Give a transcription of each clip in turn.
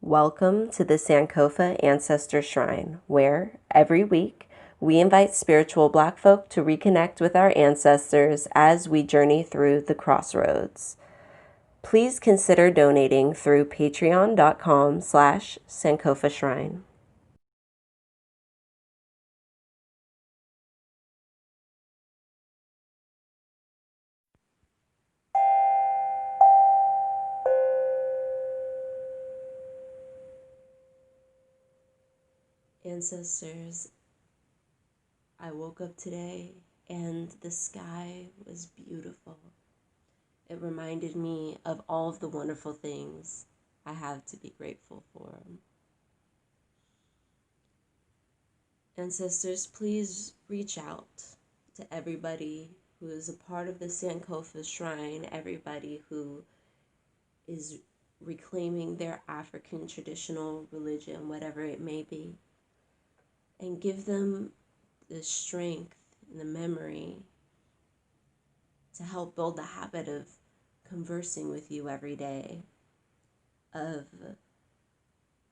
Welcome to the Sankofa Ancestor Shrine, where, every week, we invite spiritual Black folk to reconnect with our ancestors as we journey through the crossroads. Please consider donating through patreon.com/Sankofa Shrine. Ancestors, I woke up today and the sky was beautiful. It reminded me of all of the wonderful things I have to be grateful for. Ancestors, please reach out to everybody who is a part of the Sankofa Shrine, everybody who is reclaiming their African traditional religion, whatever it may be, and give them the strength and the memory to help build the habit of conversing with you every day, of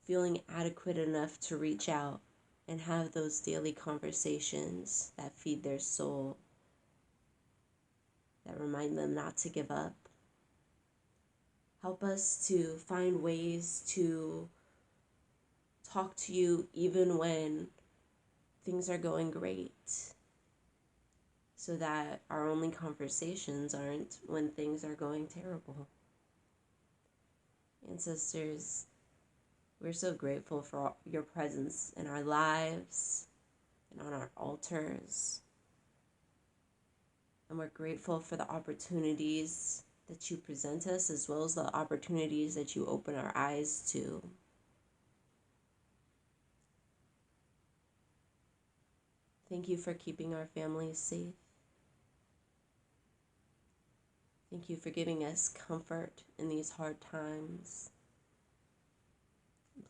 feeling adequate enough to reach out and have those daily conversations that feed their soul, that remind them not to give up. Help us to find ways to talk to you even when things are going great, so that our only conversations aren't when things are going terrible. Ancestors, we're so grateful for your presence in our lives and on our altars. And we're grateful for the opportunities that you present us, as well as the opportunities that you open our eyes to. Thank you for keeping our families safe. Thank you for giving us comfort in these hard times.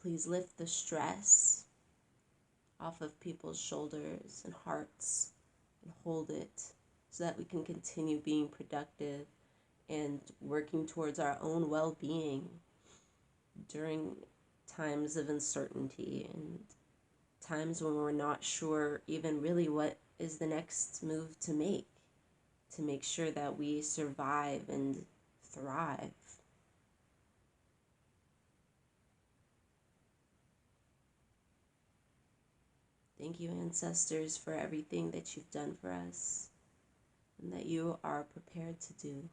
Please lift the stress off of people's shoulders and hearts and hold it so that we can continue being productive and working towards our own well-being during times of uncertainty and times when we're not sure even really what is the next move to make sure that we survive and thrive. Thank you, ancestors, for everything that you've done for us and that you are prepared to do.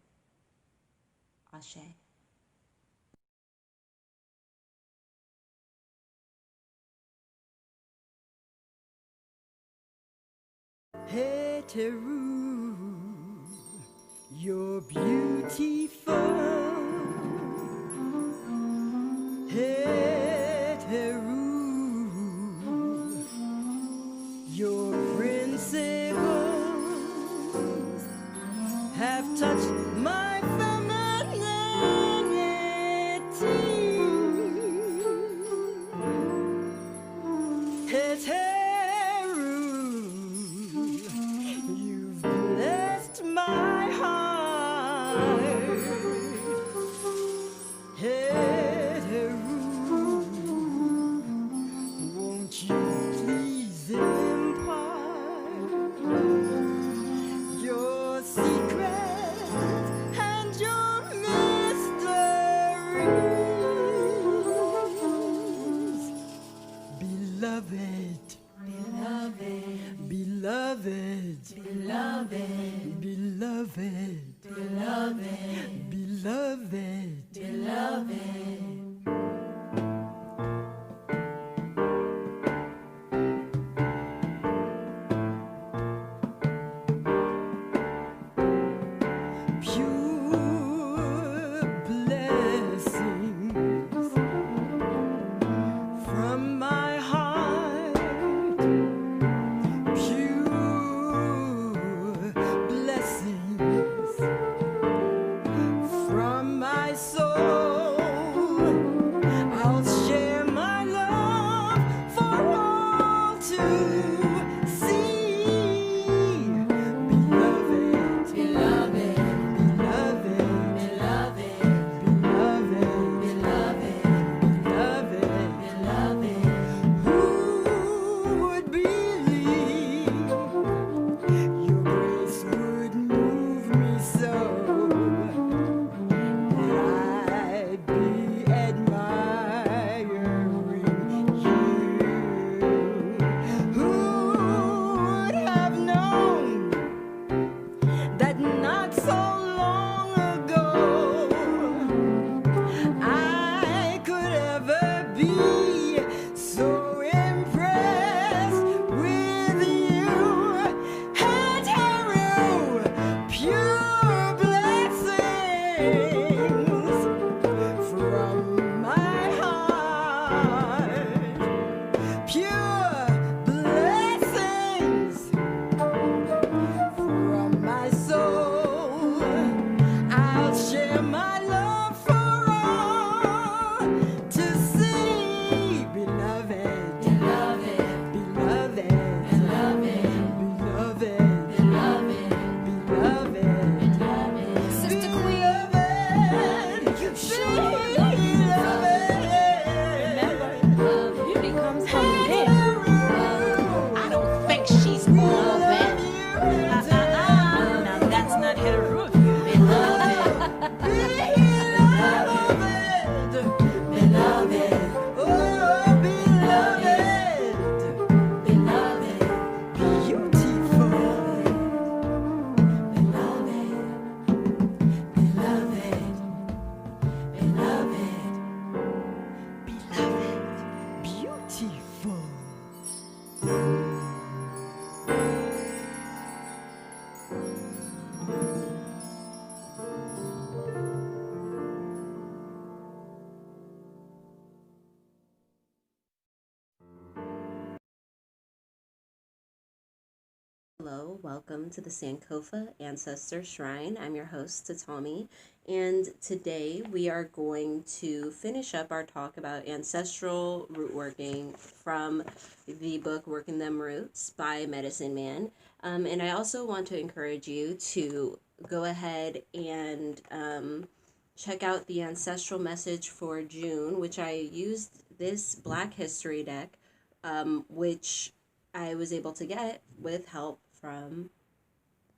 Ashe. Hey Teru, you're beautiful. Hey Teru, your principles have touched my femininity. Hey Teru, you've blessed my heart. Hey Teru, won't you please impart your secrets and your mysteries? Beloved, beloved, beloved, beloved, beloved, beloved, beloved, beloved. Pure blessings from my heart, pure blessings from my soul. Hello, welcome to the Sankofa Ancestor Shrine. I'm your host, Tatami, and today we are going to finish up our talk about ancestral root working from the book Working Them Roots by Medicine Man. And I also want to encourage you to go ahead and check out the Ancestral message for June, which I used this Black History deck, which I was able to get with help from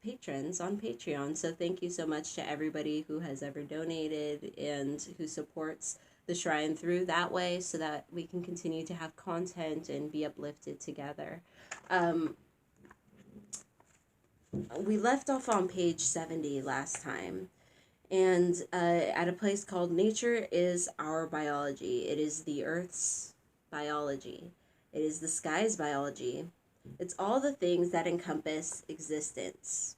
patrons on Patreon. So thank you so much to everybody who has ever donated and who supports the shrine through that way so that we can continue to have content and be uplifted together. We left off on page 70 last time, and at a place called Nature is Our Biology. It is the Earth's biology. It is the sky's biology. It's all the things that encompass existence.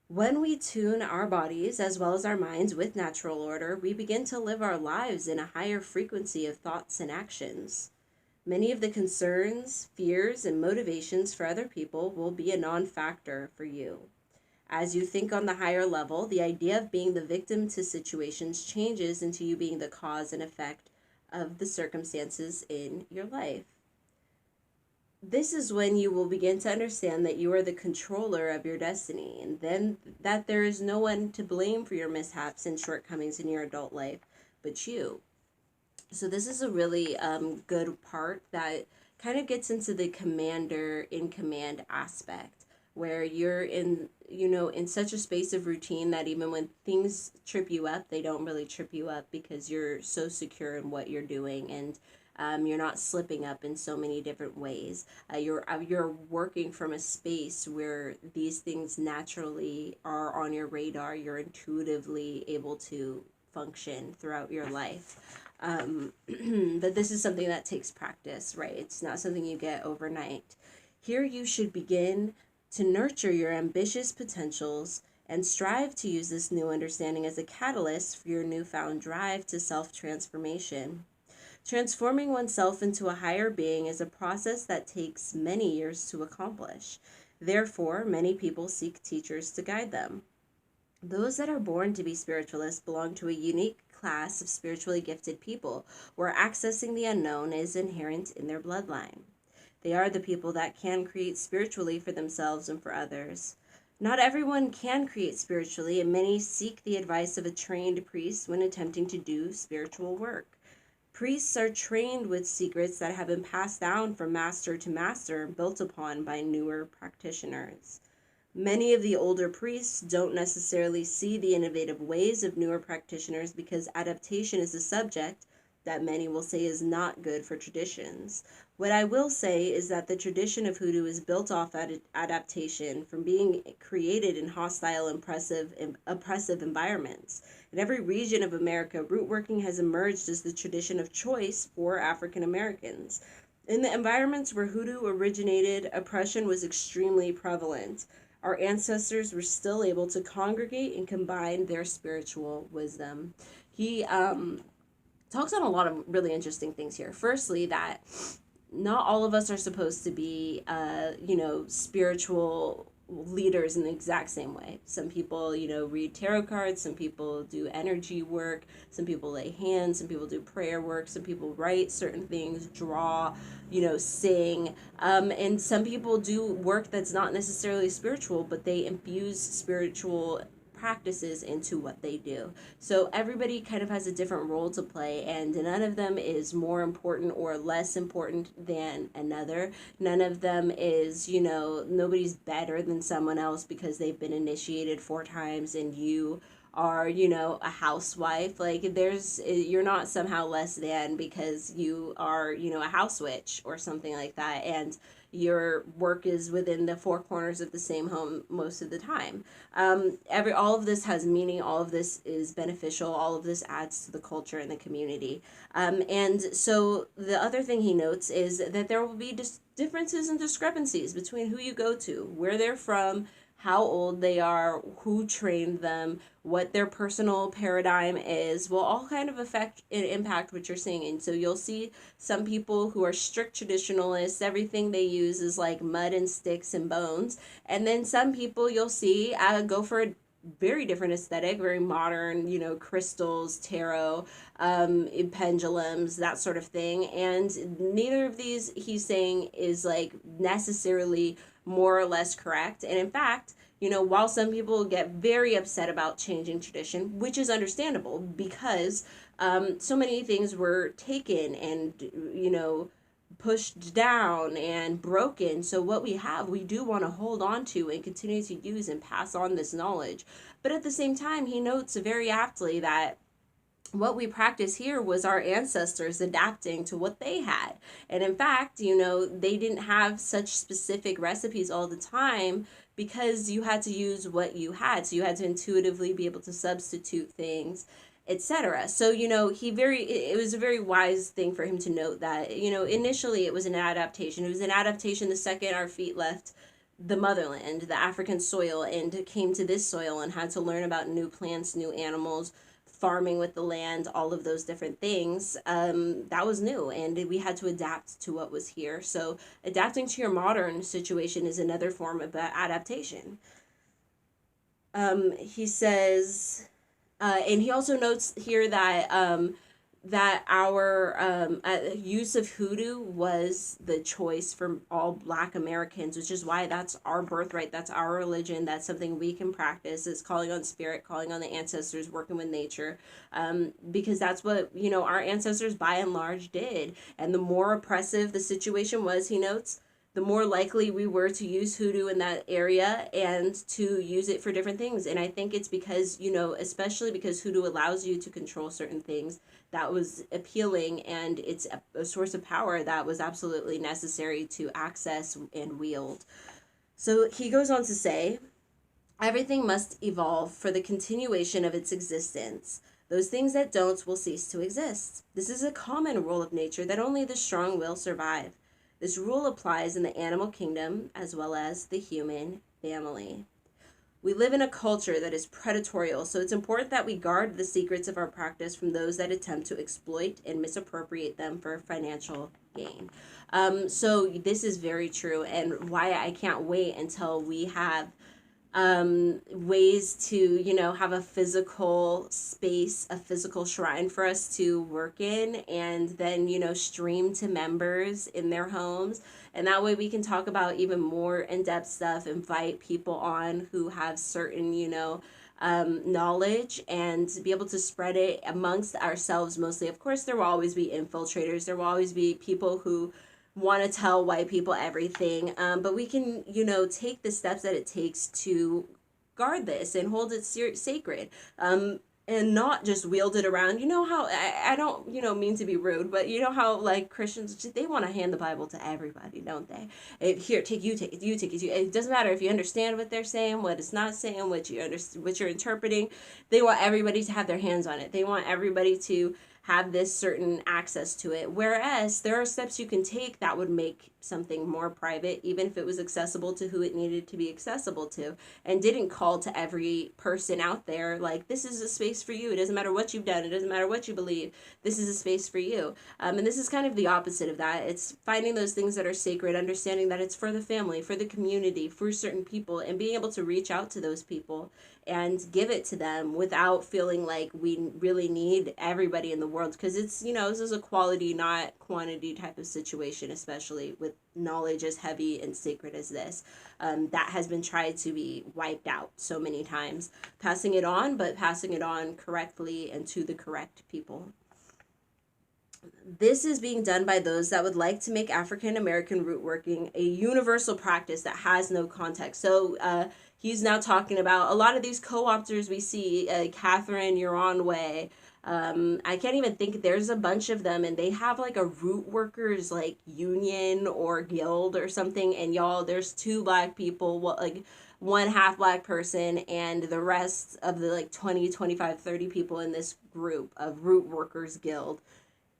When we tune our bodies as well as our minds with natural order, we begin to live our lives in a higher frequency of thoughts and actions. Many of the concerns, fears, and motivations for other people will be a non-factor for you. As you think on the higher level, the idea of being the victim to situations changes into you being the cause and effect of the circumstances in your life. This is when you will begin to understand that you are the controller of your destiny, and then that there is no one to blame for your mishaps and shortcomings in your adult life but you. So this is a really good part that kind of gets into the commander in command aspect, where you're in such a space of routine that even when things trip you up, they don't really trip you up because you're so secure in what you're doing, and you're not slipping up in so many different ways. You're working from a space where these things naturally are on your radar. You're intuitively able to function throughout your life. But this is something that takes practice, right? It's not something you get overnight. Here you should begin to nurture your ambitious potentials and strive to use this new understanding as a catalyst for your newfound drive to self-transformation. Transforming oneself into a higher being is a process that takes many years to accomplish. Therefore, many people seek teachers to guide them. Those that are born to be spiritualists belong to a unique class of spiritually gifted people, where accessing the unknown is inherent in their bloodline. They are the people that can create spiritually for themselves and for others. Not everyone can create spiritually, and many seek the advice of a trained priest when attempting to do spiritual work. Priests are trained with secrets that have been passed down from master to master and built upon by newer practitioners. Many of the older priests don't necessarily see the innovative ways of newer practitioners because adaptation is a subject that many will say is not good for traditions. What I will say is that the tradition of hoodoo is built off adaptation from being created in hostile, oppressive environments. In every region of America, root working has emerged as the tradition of choice for African Americans. In the environments where hoodoo originated, oppression was extremely prevalent. Our ancestors were still able to congregate and combine their spiritual wisdom. He talks on a lot of really interesting things here. Firstly, that not all of us are supposed to be, spiritual leaders in the exact same way. Some people, read tarot cards. Some people do energy work. Some people lay hands. Some people do prayer work. Some people write certain things, draw, sing. And some people do work that's not necessarily spiritual, but they infuse spiritual practices into what they do. So everybody kind of has a different role to play, and none of them is more important or less important than another. None of them is, nobody's better than someone else because they've been initiated 4 times and you are, a housewife. Like, you're not somehow less than because you are, a house witch or something like that, and your work is within the 4 corners of the same home most of the time. All of this has meaning. All of this is beneficial. All of this adds to the culture and the community. And so the other thing he notes is that there will be differences and discrepancies between who you go to, where they're from, how old they are, who trained them, what their personal paradigm is, will all kind of affect and impact what you're seeing. And so you'll see some people who are strict traditionalists, everything they use is like mud and sticks and bones. And then some people you'll see go for a very different aesthetic, very modern, crystals, tarot, pendulums, that sort of thing. And neither of these, he's saying, is like necessarily more or less correct. And in fact, while some people get very upset about changing tradition, which is understandable because so many things were taken and, pushed down and broken. So what we have, we do want to hold on to and continue to use and pass on this knowledge. But at the same time, he notes very aptly that what we practice here was our ancestors adapting to what they had. And in fact, they didn't have such specific recipes all the time because you had to use what you had. So you had to intuitively be able to substitute things, etc. So, it was a very wise thing for him to note that, initially it was an adaptation. It was an adaptation the second our feet left the motherland, the African soil, and came to this soil and had to learn about new plants, new animals, farming with the land, all of those different things. That was new, and we had to adapt to what was here. So adapting to your modern situation is another form of adaptation. He says, and he also notes here that our use of hoodoo was the choice for all Black Americans, which is why that's our birthright, that's our religion, that's something we can practice. It's calling on spirit, calling on the ancestors, working with nature, because that's what, our ancestors by and large did. And the more oppressive the situation was, he notes, the more likely we were to use hoodoo in that area and to use it for different things. And I think it's because, especially because hoodoo allows you to control certain things, that was appealing, and it's a source of power that was absolutely necessary to access and wield. So he goes on to say, everything must evolve for the continuation of its existence. Those things that don't will cease to exist. This is a common rule of nature that only the strong will survive. This rule applies in the animal kingdom as well as the human family. We live in a culture that is predatorial, so it's important that we guard the secrets of our practice from those that attempt to exploit and misappropriate them for financial gain. So this is very true, and why I can't wait until we have ways to, have a physical space, a physical shrine for us to work in, and then, stream to members in their homes. And that way we can talk about even more in-depth stuff, invite people on who have certain, knowledge, and be able to spread it amongst ourselves mostly. Of course, there will always be infiltrators. There will always be people who want to tell white people everything, but we can, take the steps that it takes to guard this and hold it sacred, and not just wield it around. How I don't, mean to be rude, but how like Christians, they want to hand the Bible to everybody, don't they? Here, take it. It doesn't matter if you understand what they're saying, what it's not saying, what you're interpreting. They want everybody to have their hands on it. They want everybody to have this certain access to it. Whereas there are steps you can take that would make something more private, even if it was accessible to who it needed to be accessible to, and didn't call to every person out there like, this is a space for you. It doesn't matter what you've done. It doesn't matter what you believe. This is a space for you. And this is kind of the opposite of that. It's finding those things that are sacred, understanding that it's for the family, for the community, for certain people, and being able to reach out to those people and give it to them without feeling like we really need everybody in the world, because it's, this is a quality not quantity type of situation, especially with knowledge as heavy and sacred as this, that has been tried to be wiped out so many times. Passing it on, but passing it on correctly and to the correct people. This is being done by those that would like to make African American root working a universal practice that has no context. So he's now talking about a lot of these co-opters we see, Catherine, you're on way. I can't even think, there's a bunch of them, and they have like a root workers like union or guild or something, and y'all, there's 2 Black people, like one half Black person, and the rest of the like 20, 25, 30 people in this group of root workers guild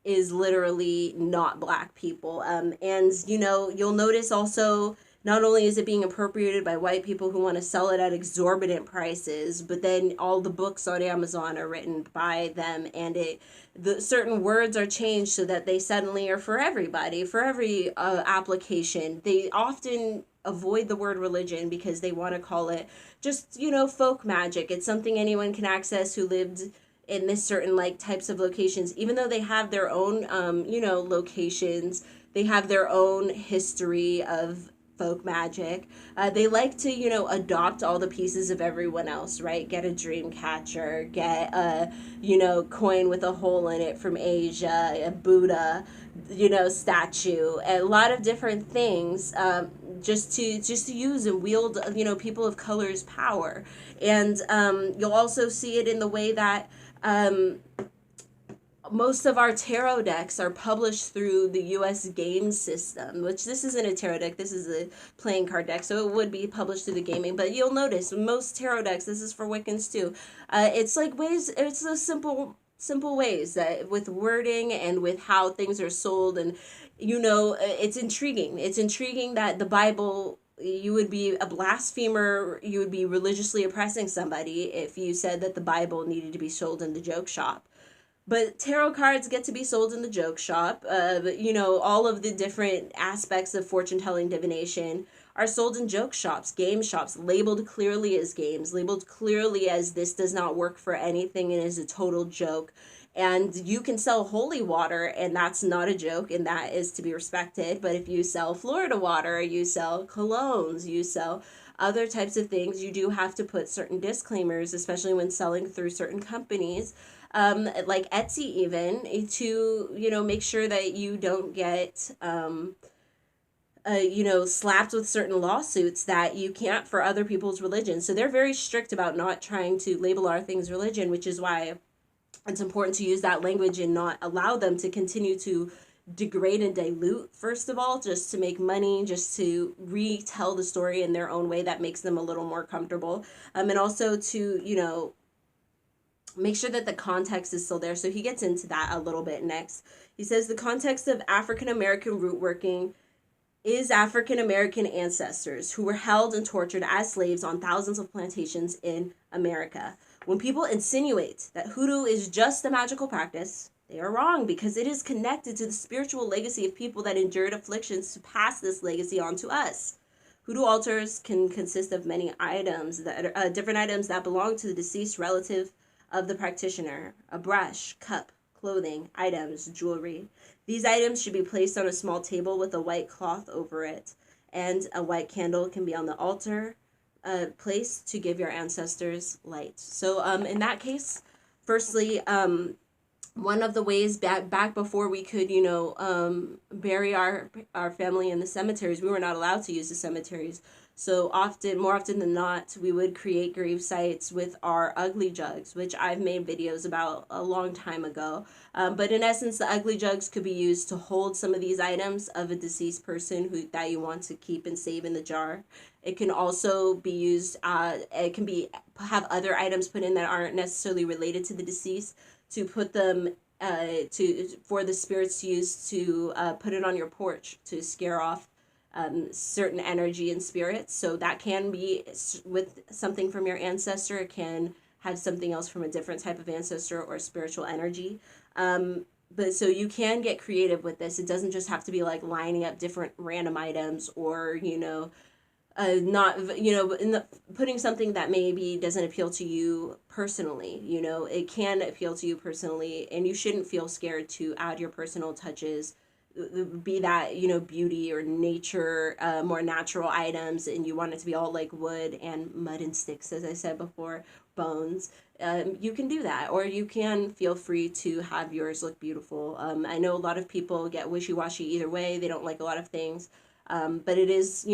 is literally not Black people. And you'll notice also not only is it being appropriated by white people who want to sell it at exorbitant prices, but then all the books on Amazon are written by them, and the certain words are changed so that they suddenly are for everybody, for every application. They often avoid the word religion because they want to call it just, folk magic. It's something anyone can access who lived in this certain like types of locations, even though they have their own locations. They have their own history of folk magic. They like to, adopt all the pieces of everyone else, right? Get a dream catcher, get a, coin with a hole in it from Asia, a Buddha, statue, a lot of different things, just to use and wield, people of color's power. And you'll also see it in the way that most of our tarot decks are published through the US game system, which this isn't a tarot deck, this is a playing card deck, so it would be published through the gaming. But you'll notice most tarot decks, this is for Wiccans too, it's like ways, it's a simple ways that with wording and with how things are sold. And it's intriguing that the Bible, you would be a blasphemer, you would be religiously oppressing somebody if you said that the Bible needed to be sold in the joke shop. But tarot cards get to be sold in the joke shop. All of the different aspects of fortune telling divination are sold in joke shops, game shops, labeled clearly as games, labeled clearly as this does not work for anything and is a total joke. And you can sell holy water, and that's not a joke, and that is to be respected. But if you sell Florida water, you sell colognes, you sell other types of things, you do have to put certain disclaimers, especially when selling through certain companies, like Etsy even, to, make sure that you don't get, slapped with certain lawsuits that you can't for other people's religion. So they're very strict about not trying to label our things religion, which is why it's important to use that language and not allow them to continue to degrade and dilute, first of all, just to make money, just to retell the story in their own way that makes them a little more comfortable. And also to, make sure that the context is still there. So he gets into that a little bit next. He says the context of African American root working is African American ancestors who were held and tortured as slaves on thousands of plantations in America. When people insinuate that hoodoo is just a magical practice, they are wrong, because it is connected to the spiritual legacy of people that endured afflictions to pass this legacy on to us. Hoodoo altars can consist of many items, that are different items that belong to the deceased relative of the practitioner: a brush, cup, clothing, items, jewelry. These items should be placed on a small table with a white cloth over it, and a white candle can be on the altar placed to give your ancestors light. So in that case, firstly, one of the ways back before we could, bury our family in the cemeteries, we were not allowed to use the cemeteries. So more often than not, we would create grave sites with our ugly jugs, which I've made videos about a long time ago. But in essence, the ugly jugs could be used to hold some of these items of a deceased person that you want to keep and save in the jar. It can also be used, have other items put in that aren't necessarily related to the deceased, to put them for the spirits to use to put it on your porch to scare off certain energy and spirits. So that can be with something from your ancestor. It can have something else from a different type of ancestor or spiritual energy. But so you can get creative with this. It doesn't just have to be like lining up different random items, or putting something that maybe doesn't appeal to you personally. It can appeal to you personally, and you shouldn't feel scared to add your personal touches, be that beauty or nature, more natural items, and you want it to be all like wood and mud and sticks, as I said before, bones. You can do that, or you can feel free to have yours look beautiful. I know a lot of people get wishy-washy either way. They don't like a lot of things, but it is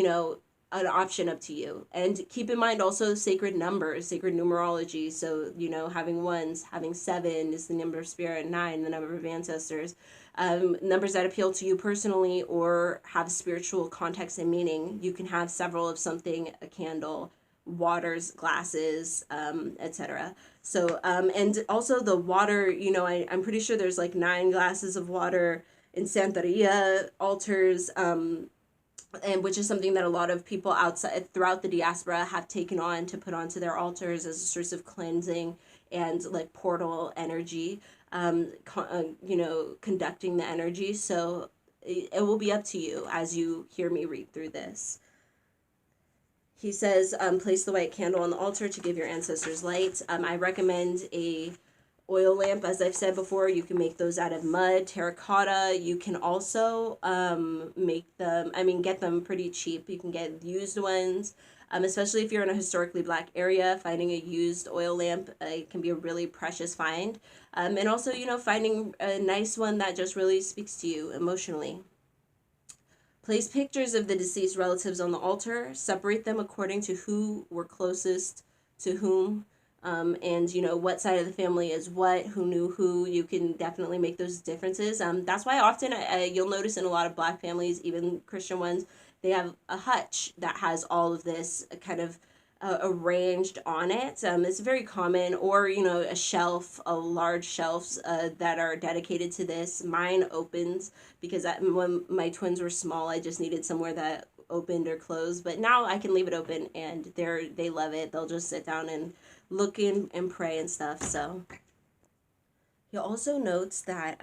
an option up to you. And keep in mind also sacred numbers, sacred numerology. So having ones, having 7 is the number of spirit, 9 the number of ancestors. Numbers that appeal to you personally or have spiritual context and meaning. You can have several of something: a candle, waters, glasses, etc. So and also the water, I'm pretty sure there's like 9 glasses of water in Santeria altars. and which is something that a lot of people outside throughout the diaspora have taken on to put onto their altars as a source of cleansing and like portal energy, conducting the energy. So it will be up to you as you hear me read through this. He says, place the white candle on the altar to give your ancestors light. I recommend a oil lamp. As I've said before, you can make those out of mud, terracotta. You can also make them, get them pretty cheap. You can get used ones, especially if you're in a historically black area. Finding a used oil lamp can be a really precious find. And also, finding a nice one that just really speaks to you emotionally. Place pictures of the deceased relatives on the altar. Separate them according to who were closest to whom, and what side of the family is what, who knew who. You can definitely make those differences. That's why often you'll notice in a lot of black families, even Christian ones, they have a hutch that has all of this kind of arranged on it. It's very common, or a shelf, a large shelves that are dedicated to this. Mine opens because when my twins were small, I just needed somewhere that opened or closed. But now I can leave it open, and they love it. They'll just sit down and look in and pray and stuff. So he also notes that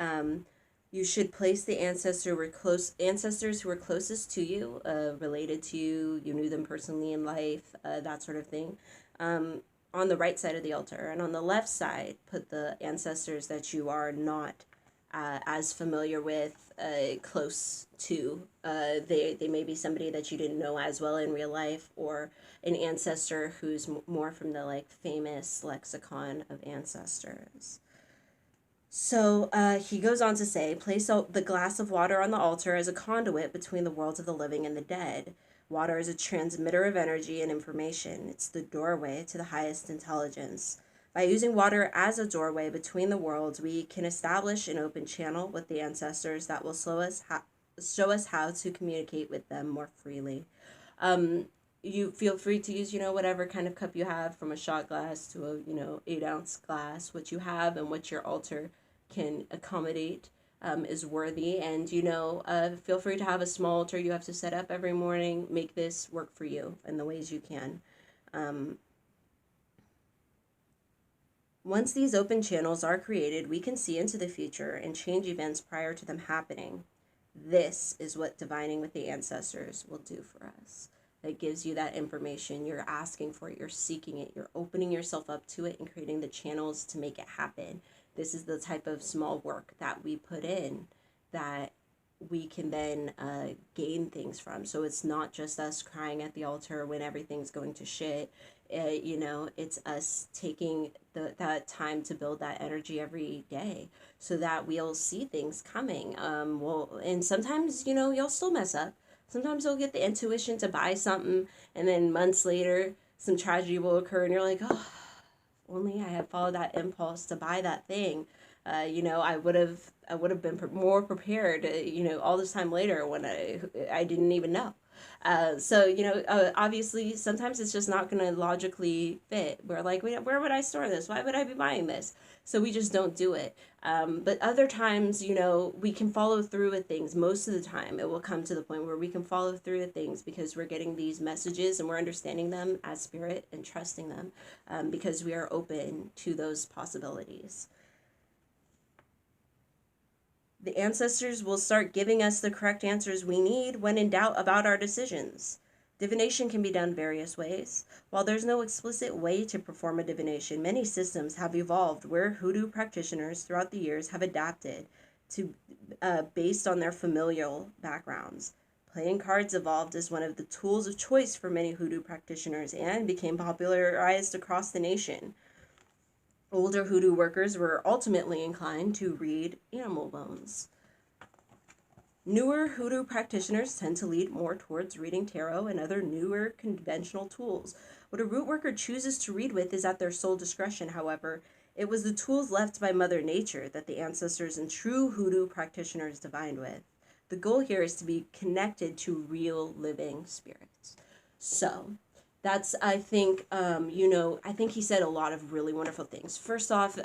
you should place the ancestors who were closest to you, related to you, you knew them personally in life, that sort of thing, on the right side of the altar. And on the left side, put the ancestors that you are not as familiar with, close to. They may be somebody that you didn't know as well in real life, or an ancestor who's more from the like famous lexicon of ancestors. So he goes on to say, place the glass of water on the altar as a conduit between the worlds of the living and the dead. Water is a transmitter of energy and information. It's the doorway to the highest intelligence. By using water as a doorway between the worlds, we can establish an open channel with the ancestors that will show us how to communicate with them more freely. You feel free to use, whatever kind of cup you have, from a shot glass to a, 8-ounce glass. What you have and what your altar can accommodate is worthy. And, feel free to have a small altar you have to set up every morning. Make this work for you in the ways you can. Once these open channels are created, we can see into the future and change events prior to them happening. This is what divining with the ancestors will do for us. It gives you that information. You're asking for it, you're seeking it, you're opening yourself up to it and creating the channels to make it happen. This is the type of small work that we put in that we can then gain things from. So it's not just us crying at the altar when everything's going to shit. It's us taking that time to build that energy every day so that we'll see things coming. And sometimes, you'll still mess up. Sometimes you'll get the intuition to buy something, and then months later, some tragedy will occur, and you're like, oh, only I had followed that impulse to buy that thing. I would have been more prepared, all this time later when I didn't even know. Obviously, sometimes it's just not going to logically fit. We're like, where would I store this? Why would I be buying this? So we just don't do it. But other times, we can follow through with things. Most of the time, it will come to the point where we can follow through with things because we're getting these messages and we're understanding them as spirit and trusting them, because we are open to those possibilities. The ancestors will start giving us the correct answers we need when in doubt about our decisions. Divination can be done various ways. While there's no explicit way to perform a divination, many systems have evolved where hoodoo practitioners throughout the years have adapted to based on their familial backgrounds. Playing cards evolved as one of the tools of choice for many hoodoo practitioners and became popularized across the nation. Older hoodoo workers were ultimately inclined to read animal bones. Newer hoodoo practitioners tend to lead more towards reading tarot and other newer conventional tools. What a root worker chooses to read with is at their sole discretion, however. It was the tools left by Mother Nature that the ancestors and true hoodoo practitioners divined with. The goal here is to be connected to real living spirits. So that's, I think, I think he said a lot of really wonderful things. First off,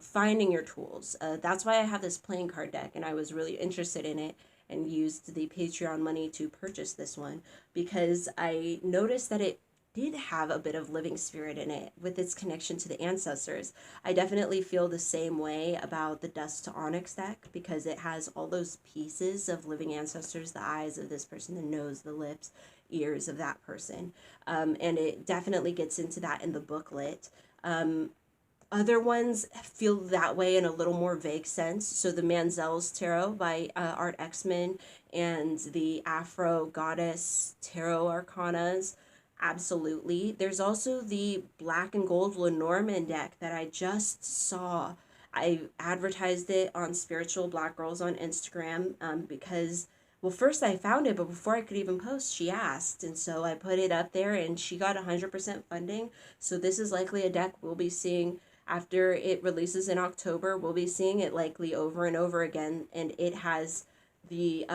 finding your tools. That's why I have this playing card deck, and I was really interested in it. and used the Patreon money to purchase this one, because I noticed that it did have a bit of living spirit in it with its connection to the ancestors. I definitely feel the same way about the Dust to Onyx deck, because it has all those pieces of living ancestors, the eyes of this person, the nose, the lips, ears of that person. And it definitely gets into that in the booklet. Other ones feel that way in a little more vague sense. So the Manzel's Tarot by Art Xman and the Afro Goddess Tarot Arcanas, absolutely. There's also the Black and Gold Lenormand deck that I just saw. I advertised it on Spiritual Black Girls on Instagram because, well, first I found it, but before I could even post, she asked. And so I put it up there and she got 100% funding. So this is likely a deck we'll be seeing after it releases in October. We'll be seeing it likely over and over again. And it has the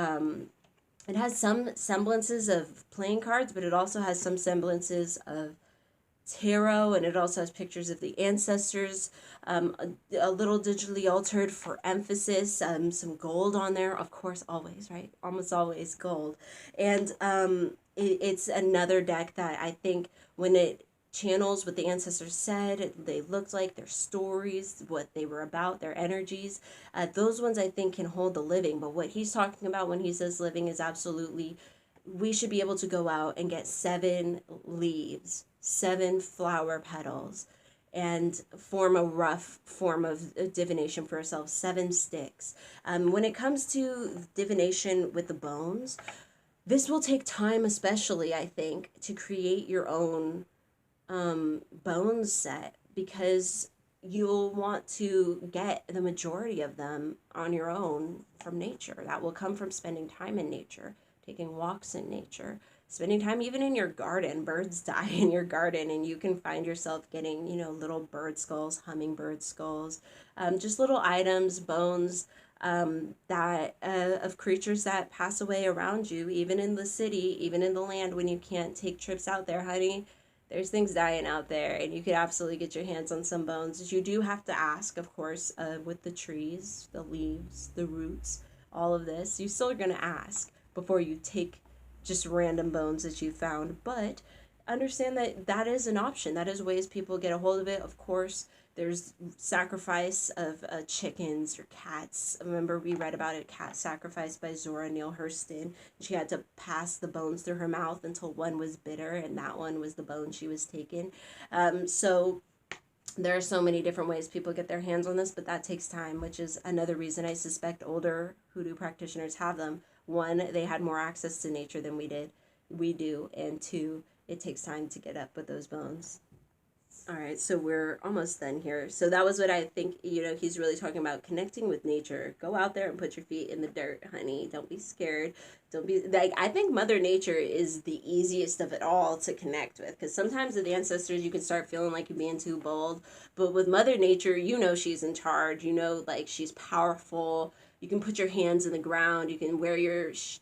it has some semblances of playing cards, but it also has some semblances of tarot, and it also has pictures of the ancestors, a little digitally altered for emphasis, some gold on there, of course, always, right? Almost always gold. And it's another deck that I think when it channels what the ancestors said, they looked like, their stories, what they were about, their energies. Those ones I think can hold the living. But what he's talking about when he says living is absolutely, we should be able to go out and get 7 leaves, 7 flower petals, and form a rough form of divination for ourselves, 7 sticks. When it comes to divination with the bones, this will take time, especially, I think, to create your own bone set, because you'll want to get the majority of them on your own from nature. That will come from spending time in nature, taking walks in nature, spending time even in your garden. Birds die in your garden, and you can find yourself getting, little bird skulls, hummingbird skulls, just little items, bones, that of creatures that pass away around you, even in the city, even in the land when you can't take trips out there, honey. There's things dying out there, and you could absolutely get your hands on some bones. You do have to ask, of course, with the trees, the leaves, the roots, all of this. You still are going to ask before you take just random bones that you found. But understand that that is an option. That is ways people get a hold of it. Of course, there's sacrifice of chickens or cats. Remember, we read about a cat sacrifice by Zora Neale Hurston. She had to pass the bones through her mouth until one was bitter, and that one was the bone she was taking. So there are so many different ways people get their hands on this, but that takes time, which is another reason I suspect older hoodoo practitioners have them. 1, they had more access to nature than we do, and 2, it takes time to get up with those bones. All right, so we're almost done here. So that was what I think, he's really talking about, connecting with nature. Go out there and put your feet in the dirt, honey. Don't be scared. Don't be, I think Mother Nature is the easiest of it all to connect with, because sometimes with the ancestors, you can start feeling like you're being too bold. But with Mother Nature, she's in charge. She's powerful. You can put your hands in the ground. You can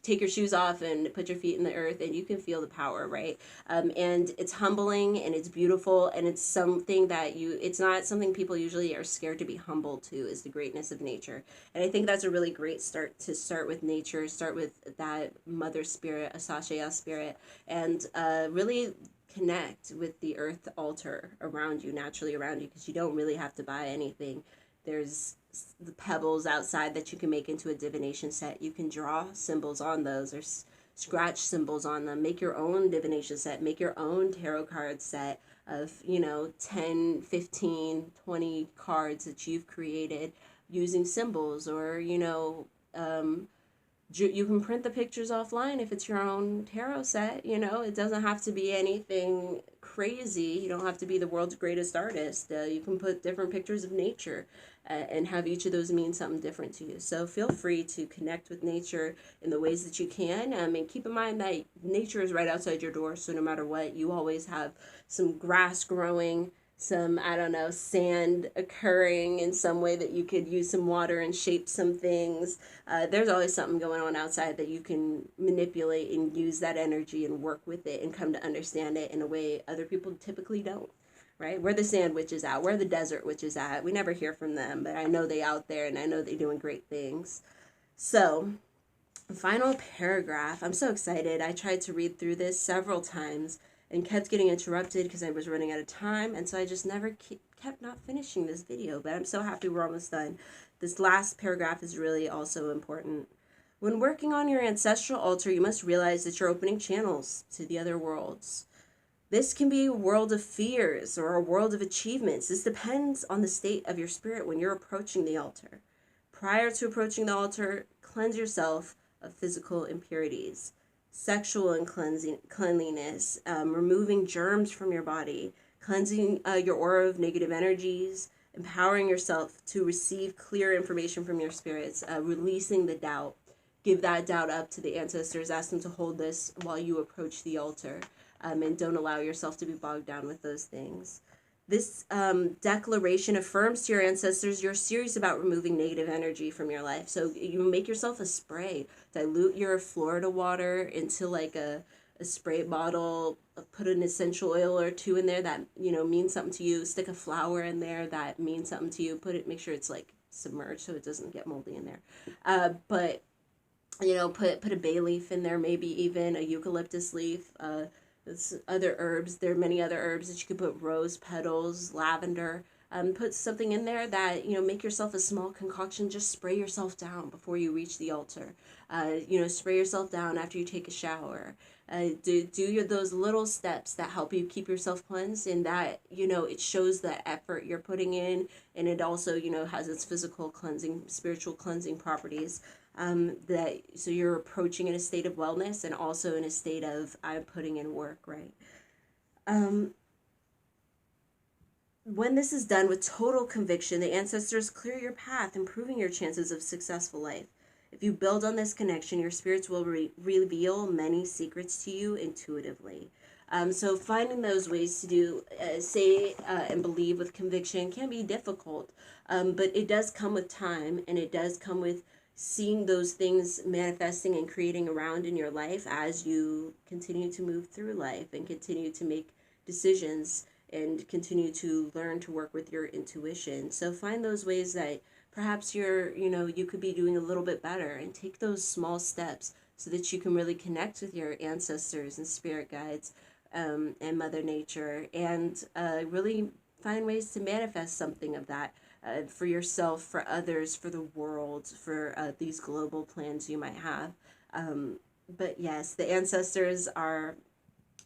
take your shoes off and put your feet in the earth, and you can feel the power, right? And it's humbling, and it's beautiful, and it's something that it's not something people usually are scared to be humbled to, is the greatness of nature. And I think that's a really great start with nature, start with that mother spirit, Asashaya spirit, and really connect with the earth altar around you, naturally around you, because you don't really have to buy anything. There's the pebbles outside that you can make into a divination set. You can draw symbols on those, or scratch symbols on them. Make your own divination set. Make your own tarot card set of 10, 15, 20 cards that you've created using symbols, or you can print the pictures offline if it's your own tarot set. It doesn't have to be anything crazy. You don't have to be the world's greatest artist. You can put different pictures of nature and have each of those mean something different to you. So feel free to connect with nature in the ways that you can. And keep in mind that nature is right outside your door. So no matter what, you always have some grass growing, some, sand occurring in some way that you could use some water and shape some things. There's always something going on outside that you can manipulate and use that energy and work with it and come to understand it in a way other people typically don't, right? Where the sand witch is at, where the desert witch is at. We never hear from them, but I know they out there, and I know they're doing great things. So Final paragraph. I'm so excited. I tried to read through this several times and kept getting interrupted because I was running out of time, and so I just never kept not finishing this video, but I'm so happy we're almost done. This last paragraph is really also important. When working on your ancestral altar, you must realize that you're opening channels to the other worlds. This can be a world of fears or a world of achievements. This depends on the state of your spirit when you're approaching the altar. Prior to approaching the altar, cleanse yourself of physical impurities, sexual and cleanliness, removing germs from your body, cleansing your aura of negative energies, empowering yourself to receive clear information from your spirits, releasing the doubt. Give that doubt up to the ancestors. Ask them to hold this while you approach the altar, and don't allow yourself to be bogged down with those things. This declaration affirms to your ancestors you're serious about removing negative energy from your life. So you make yourself a spray. Dilute your Florida water into like a spray bottle. Put an essential oil or two in there that, you know, means something to you. Stick a flower in there that means something to you. Make sure it's like submerged so it doesn't get moldy in there. But you know, put a bay leaf in there, maybe even a eucalyptus leaf. There's other herbs. There are many other herbs that you could put: rose petals, lavender. Put something in there that, you know, make yourself a small concoction. Just spray yourself down before you reach the altar. You know, spray yourself down after you take a shower. Those little steps that help you keep yourself cleansed, and that, you know, it shows the effort you're putting in, and it also, you know, has its physical cleansing, spiritual cleansing properties. That so you're approaching in a state of wellness and also in a state of I'm putting in work, right? When this is done with total conviction, the ancestors clear your path, improving your chances of successful life. If you build on this connection, your spirits will reveal many secrets to you intuitively. So finding those ways to do, say, and believe with conviction can be difficult, but it does come with time, and it does come with seeing those things manifesting and creating around in your life as you continue to move through life and continue to make decisions and continue to learn to work with your intuition. So find those ways that perhaps you could be doing a little bit better, and take those small steps so that you can really connect with your ancestors and spirit guides, and Mother Nature, and really find ways to manifest something of that, for yourself, for others, for the world, for these global plans you might have. But yes, the ancestors are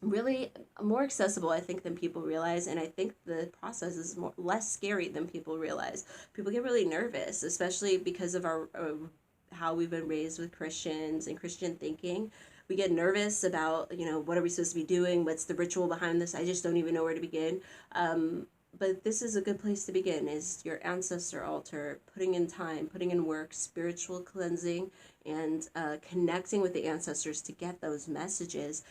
really more accessible, I think, than people realize, and I think the process is less scary than people realize. People get really nervous, especially because of our how we've been raised with Christians and Christian thinking. We get nervous about, you know, what are we supposed to be doing? What's the ritual behind this? I just don't even know where to begin. But this is a good place to begin, is your ancestor altar, putting in time, putting in work, spiritual cleansing, and connecting with the ancestors to get those messages,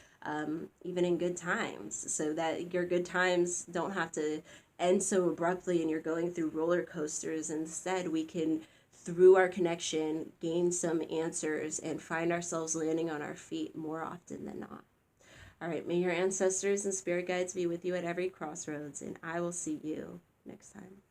even in good times, so that your good times don't have to end so abruptly and you're going through roller coasters. Instead, we can, through our connection, gain some answers and find ourselves landing on our feet more often than not. All right, may your ancestors and spirit guides be with you at every crossroads, and I will see you next time.